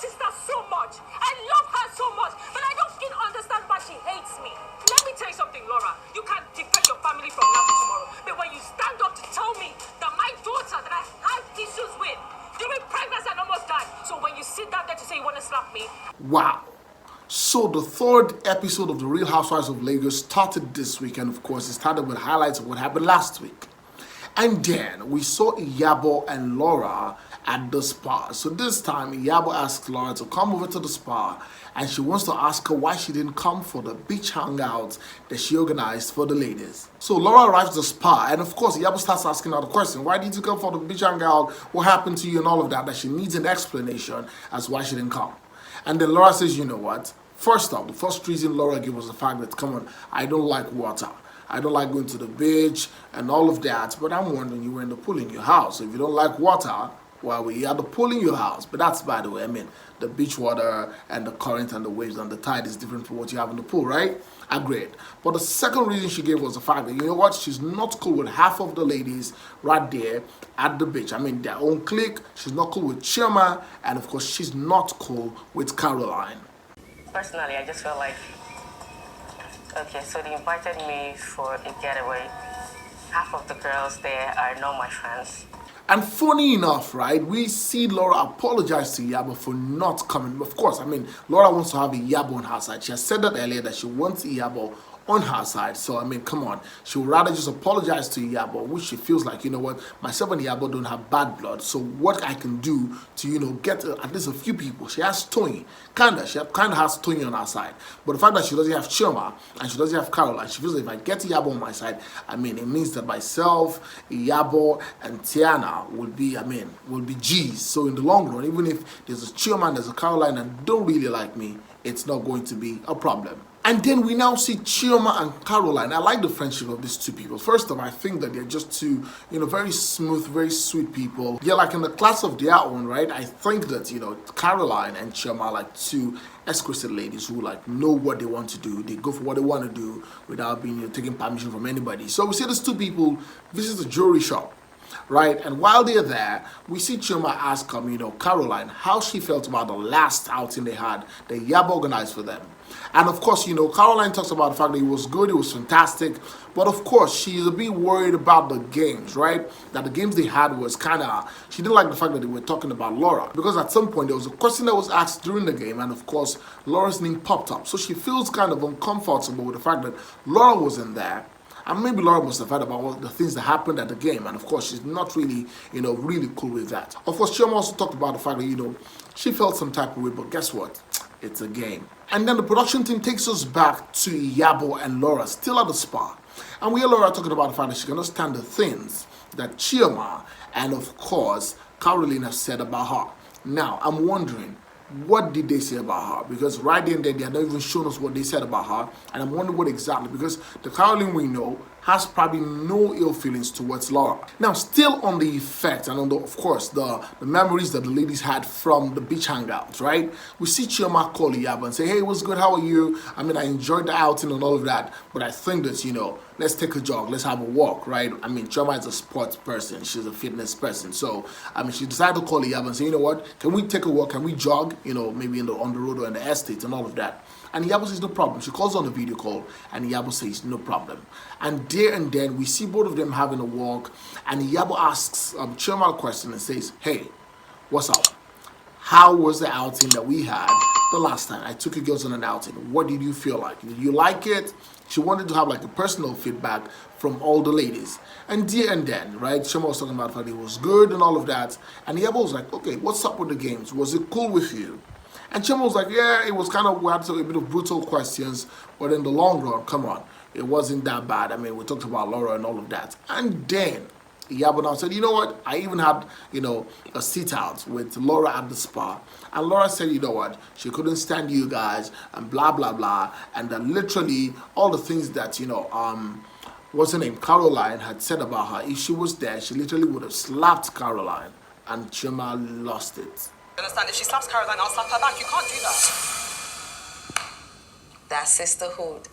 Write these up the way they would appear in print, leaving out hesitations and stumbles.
sister so much. I love her so much. But I don't even understand why she hates me. Let me tell you something, Laura. You can't defend your family from now to tomorrow. But when you stand up to tell me that my daughter that I had issues with during pregnancy and almost died. So when you sit down there to say you want to slap me. Wow. So the third episode of The Real Housewives of Lagos started this week, and of course it started with highlights of what happened last week. And then we saw Iyabo and Laura at the spa. So this time Iyabo asked Laura to come over to the spa, and she wants to ask her why she didn't come for the beach hangout that she organized for the ladies. So Laura arrives at the spa, and of course Iyabo starts asking her the question, why did you come for the beach hangout? What happened to you and all of that? That she needs an explanation as why she didn't come. And then Laura says, you know what? First off, the first reason Laura gave was the fact that, come on, I don't like water. I don't like going to the beach and all of that. But I'm wondering, you were in the pool in your house. So if you don't like water, well, we had the pool in your house. But that's, by the way, I mean, the beach water and the current and the waves and the tide is different from what you have in the pool, right? Agreed. But the second reason she gave was the fact that, you know what, she's not cool with half of the ladies right there at the beach. I mean, their own clique. She's not cool with Chioma. And, of course, she's not cool with Caroline. Personally, I just felt like, okay, so they invited me for a getaway. Half of the girls there are not my friends. And funny enough, right, we see Laura apologize to Iyabo for not coming. Of course, I mean, Laura wants to have Iyabo on her side. She has said that earlier that she wants Iyabo on her side. So, I mean, come on. She would rather just apologize to Iyabo, which she feels like, you know what, myself and Iyabo don't have bad blood. So what I can do to, you know, get at least a few people. She has Tony. She kind of has Tony on her side. But the fact that she doesn't have Chioma and she doesn't have Caroline, she feels like if I get Iyabo on my side, I mean, it means that myself, Iyabo, and Tiannah will be G's. So in the long run, even if there's a Chioma and there's a Caroline and don't really like me, it's not going to be a problem. And then we now see Chioma and Caroline. I like the friendship of these two people. First of all, I think that they're just two, you know, very smooth, very sweet people. They're like in the class of their own, right? I think that, you know, Caroline and Chioma are like two exquisite ladies who like know what they want to do. They go for what they want to do without being, you know, taking permission from anybody. So we see these two people visit the jewelry shop, right? And while they're there, we see Chioma ask you know, Caroline how she felt about the last outing they had that Iyabo organized for them. And of course, you know, Caroline talks about the fact that it was good, it was fantastic. But of course, she's a bit worried about the games, right? That the games they had was kind of, she didn't like the fact that they were talking about Laura. Because at some point, there was a question that was asked during the game. And of course, Laura's name popped up. So she feels kind of uncomfortable with the fact that Laura wasn't there. And maybe Laura must have heard about all the things that happened at the game. And of course, she's not really, you know, really cool with that. Of course, Chioma also talked about the fact that, you know, she felt some type of way. But guess what? It's a game. And then the production team takes us back to Iyabo and Laura, still at the spa. And we hear Laura talking about the fact that she cannot stand the things that Chioma and, of course, Caroline have said about her. Now, I'm wondering, what did they say about her? Because right then they are not even showing us what they said about her. And I'm wondering what exactly, because the Caroline we know has probably no ill feelings towards Laura. Now, still on the effect and on the, of course, the memories that the ladies had from the beach hangouts, right? We see Chioma call Iyabo and say, hey, what's good? How are you? I mean, I enjoyed the outing and all of that, but I think that, you know, let's take a jog, let's have a walk, right? I mean, Chioma is a sports person, she's a fitness person. So, I mean, she decided to call Iyabo and say, you know what, can we take a walk? Can we jog? You know, maybe on the road or in the estate and all of that. And Iyabo says no problem. She calls on the video call and Iyabo says no problem. And there and then we see both of them having a walk and Iyabo asks Chioma a question and says, hey, what's up? How was the outing that we had the last time? I took you girls on an outing. What did you feel like? Did you like it? She wanted to have like a personal feedback from all the ladies. And there and then, right, Chioma was talking about how it was good and all of that. And Iyabo was like, okay, what's up with the games? Was it cool with you? And Chioma was like, yeah, it was kind of, we had a bit of brutal questions, but in the long run, come on, it wasn't that bad. I mean, we talked about Laura and all of that. And then Iyabo now said, you know what, I even had, you know, a sit-out with Laura at the spa. And Laura said, you know what, she couldn't stand you guys and blah, blah, blah. And then literally all the things that, you know, what's her name, Caroline had said about her, if she was there, she literally would have slapped Caroline. And Chioma lost it. Understand? If she slaps Caroline, I'll slap her back. You can't do that. That's sisterhood.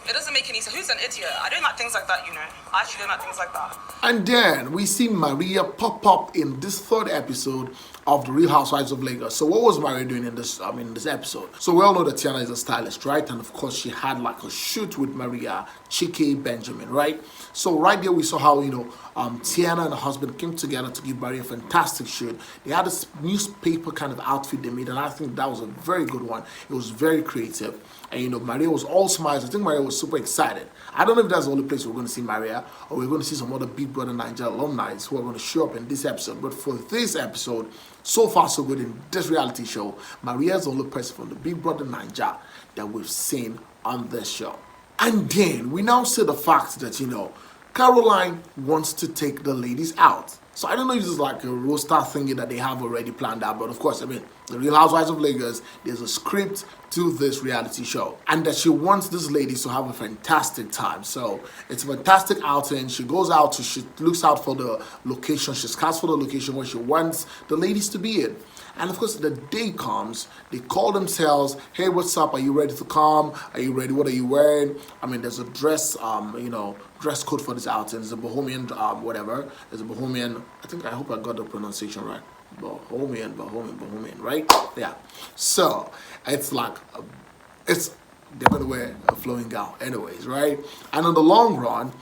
It doesn't make any sense. Who's an idiot? I don't like things like that, you know. I actually don't like things like that. And then we see Maria pop up in this third episode of The Real Housewives of Lagos. So what was Maria doing in this this episode? So we all know that Tiannah is a stylist, right? And of course she had like a shoot with Maria, Chike, Benjamin, right? So right there we saw how, Tiannah and her husband came together to give Maria a fantastic shoot. They had this newspaper kind of outfit they made, and I think that was a very good one. It was very creative. And Maria was all smiles. I think Maria was super excited. I don't know if that's the only place we're going to see Maria, or we're going to see some other Big Brother Nigeria alumni who are going to show up in this episode. But for this episode, so far so good in this reality show, Maria is the only person from the Big Brother Nigeria that we've seen on this show. And then we now see the fact that, Caroline wants to take the ladies out. So I don't know if this is like a roster thingy that they have already planned out, but of course, The Real Housewives of Lagos, there's a script to this reality show, and that she wants these ladies to have a fantastic time. So it's a fantastic outing. She goes out, she looks out for the location, she scouts for the location where she wants the ladies to be in. And of course, the day comes, they call themselves, hey, what's up? Are you ready to come? Are you ready? What are you wearing? There's a dress, dress code for this outing. There's a bohemian, whatever. There's a bohemian, I hope I got the pronunciation right. Bohemian, right? Yeah. So, it's like, they're going to wear a flowing gown anyways, right? And in the long run,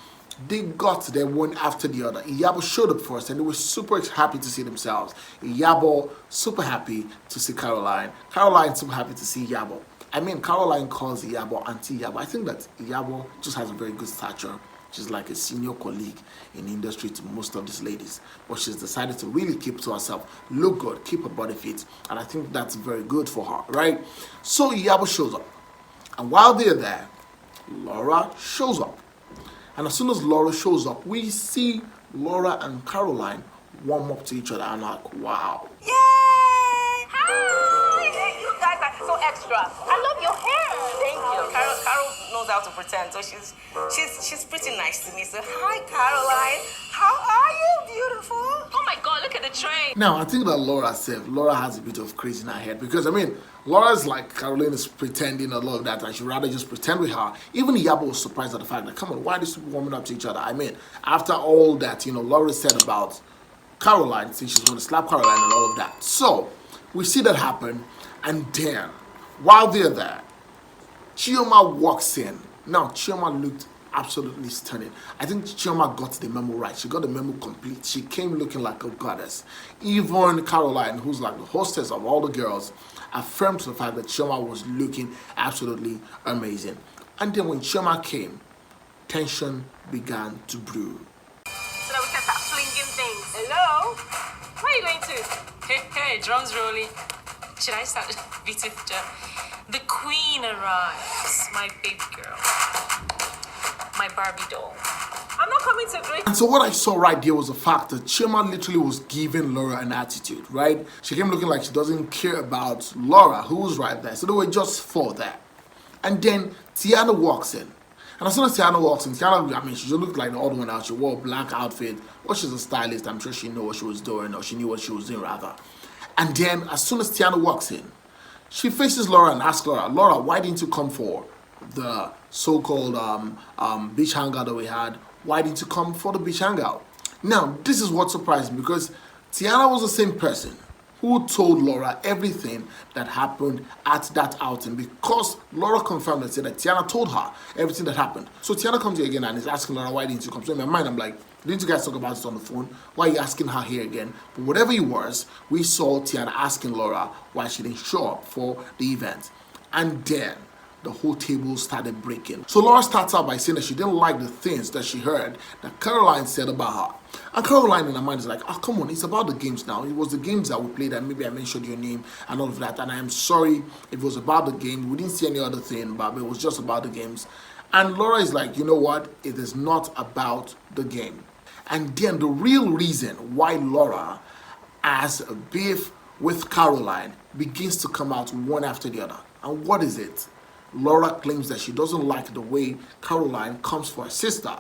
they got there one after the other. Iyabo showed up first, and they were super happy to see themselves. Iyabo super happy to see Caroline. Caroline super happy to see Iyabo. Caroline calls Iyabo Auntie Iyabo. I think that Iyabo just has a very good stature. She's like a senior colleague in the industry to most of these ladies. But she's decided to really keep to herself, look good, keep her body fit. And I think that's very good for her, right? So Iyabo shows up. And while they're there, Laura shows up. And as soon as Laura shows up, we see Laura and Caroline warm up to each other. I'm like, wow. Yay! Hi! You guys are so extra. I love your hair. Thank you. Carol knows how to pretend, so she's pretty nice to me. So hi, Caroline. How are you, beautiful? Oh my God, look at the train. Now, I think that Laura has a bit of crazy in her head, because Laura's like, Caroline is pretending a lot of that, and she'd rather just pretend with her. Even Iyabo was surprised at the fact that, come on, why are these people warming up to each other? After all that, Laura said about Caroline, since she's going to slap Caroline and all of that. So, we see that happen, and then, while they're there, Chioma walks in. Now, Chioma looked absolutely stunning. I think Chioma got the memo right. She got the memo complete. She came looking like a goddess. Even Caroline, who's like the hostess of all the girls, affirmed the fact that Chioma was looking absolutely amazing. And then when Chioma came, tension began to brew. So that we can start flinging things. Hello? Where are you going to? Hey, drums rolling. Should I start beating the drum? The queen arrives, my baby girl. My Barbie doll. I'm not coming to drink. And so what I saw right there was the fact that Chioma literally was giving Laura an attitude, right? She came looking like she doesn't care about Laura, who was right there. So they were just for that. And then Tiannah walks in. And as soon as Tiannah walks in, Tiannah, she just looked like the odd one out. She wore a black outfit. Well, she's a stylist. I'm sure she knew what she was doing, or she knew what she was doing, rather. And then as soon as Tiannah walks in, she faces Laura and asks Laura, why didn't you come for the so-called beach hangout that we had? Why didn't you come for the beach hangout? Now, this is what surprised me, because Tiannah was the same person who told Laura everything that happened at that outing, because Laura confirmed and said that Tiannah told her everything that happened. So Tiannah comes here again and is asking Laura, why didn't you come? So in my mind, I'm like, didn't you guys talk about it on the phone? Why are you asking her here again? But whatever it was, we saw Tiannah asking Laura why she didn't show up for the event. And then the whole table started breaking. So Laura starts out by saying that she didn't like the things that she heard that Caroline said about her. And Caroline in her mind is like, oh, come on, it's about the games now. It was the games that we played, and maybe I mentioned your name and all of that. And I am sorry if it was about the game. We didn't see any other thing, but it was just about the games. And Laura is like, you know what? It is not about the game. And then the real reason why Laura has a beef with Caroline begins to come out one after the other. And what is it? Laura claims that she doesn't like the way Caroline comes for her sister.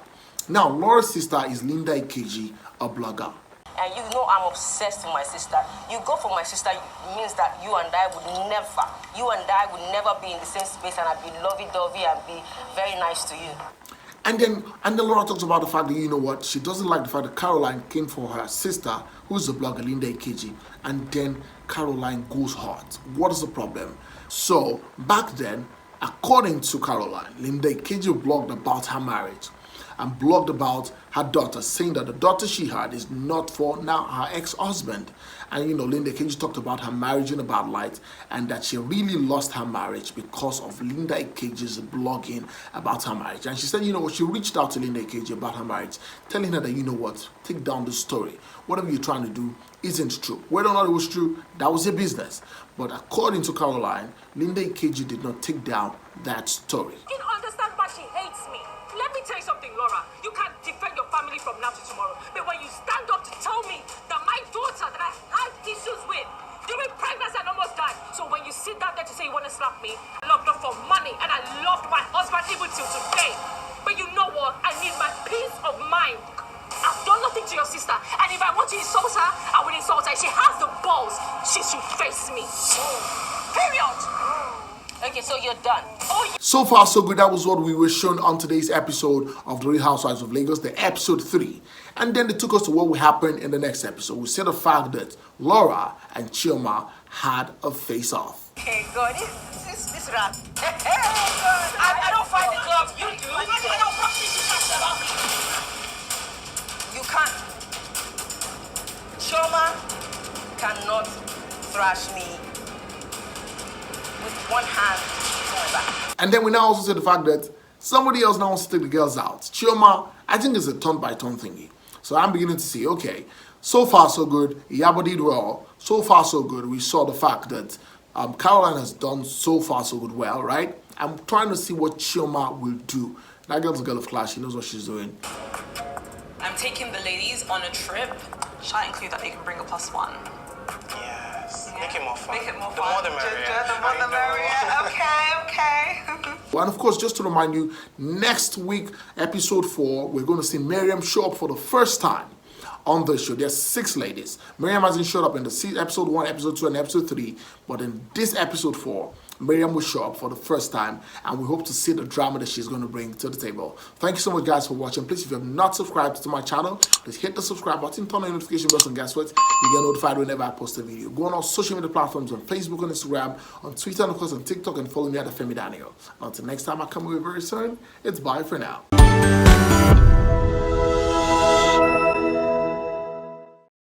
Now, Laura's sister is Linda Ikeji, a blogger. And you know I'm obsessed with my sister. You go for my sister means that you and I would never be in the same space, and I'd be lovey-dovey and be very nice to you. And then Laura talks about the fact that, you know what, she doesn't like the fact that Caroline came for her sister, who's the blogger, Linda Ikeji, and then Caroline goes hard. What is the problem? So, back then, according to Caroline, Linda Ikeji blogged about her marriage and blogged about her daughter, saying that the daughter she had is not for now her ex-husband. And you know, Linda Ikeji talked about her marriage in a bad light and that she really lost her marriage because of Linda Ikeji's blogging about her marriage. And she said, you know what, she reached out to Linda Ikeji about her marriage, telling her that, you know what, take down the story. Whatever you're trying to do isn't true. Whether or not it was true, that was your business. But according to Caroline, Linda Ikeji did not take down that story. You don't understand why she hates me. Let me tell you something, Laura. You can't defend your family from now to tomorrow. But when you stand up to tell me that my daughter that I had issues with during pregnancy and almost died. So when you sit down there to say you want to slap me, I loved her for money and I loved my husband even till today. But you know what? I need my peace of mind. I've done nothing to your sister. And if I want to insult her, I will insult her. If she has the balls, she should face me. Period. Okay, so you're done. Oh, So far, so good. That was what we were shown on today's episode of The Real Housewives of Lagos, the episode 3. And then they took us to what will happen in the next episode. We said the fact that Laura and Chioma had a face-off. Hey, God, this rat. Hey, God. I don't fight the club. You do. I don't practice you. You can't. Chioma cannot thrash me with one hand on my back. And then we now also say the fact that somebody else now wants to take the girls out. Chioma, I think it's a turn-by-turn thingy. So I'm beginning to see, okay, so far so good. Iyabo did well. So far so good. We saw the fact that Caroline has done so far so good well, right? I'm trying to see what Chioma will do. That girl's a girl of class. She knows what she's doing. I'm taking the ladies on a trip. Shall I include that they can bring a +1? Yes. Make it more fun. Make it more The fun. more the merrier. The more the merrier. Okay. And of course, just to remind you, next week, episode 4, we're going to see Miriam show up for the first time on the show. There's 6 ladies. Miriam hasn't showed up in the episode 1, episode 2, and episode 3, but in this episode 4, Miriam will show up for the first time, and we hope to see the drama that she's going to bring to the table. Thank you so much, guys, for watching. Please, if you have not subscribed to my channel, please hit the subscribe button, turn on the notification bell, and guess what? You get notified whenever I post a video. Go on our social media platforms on Facebook, on Instagram, on Twitter, and of course on TikTok, and follow me at Olufemi Daniel. Until next time I come away very soon, it's bye for now.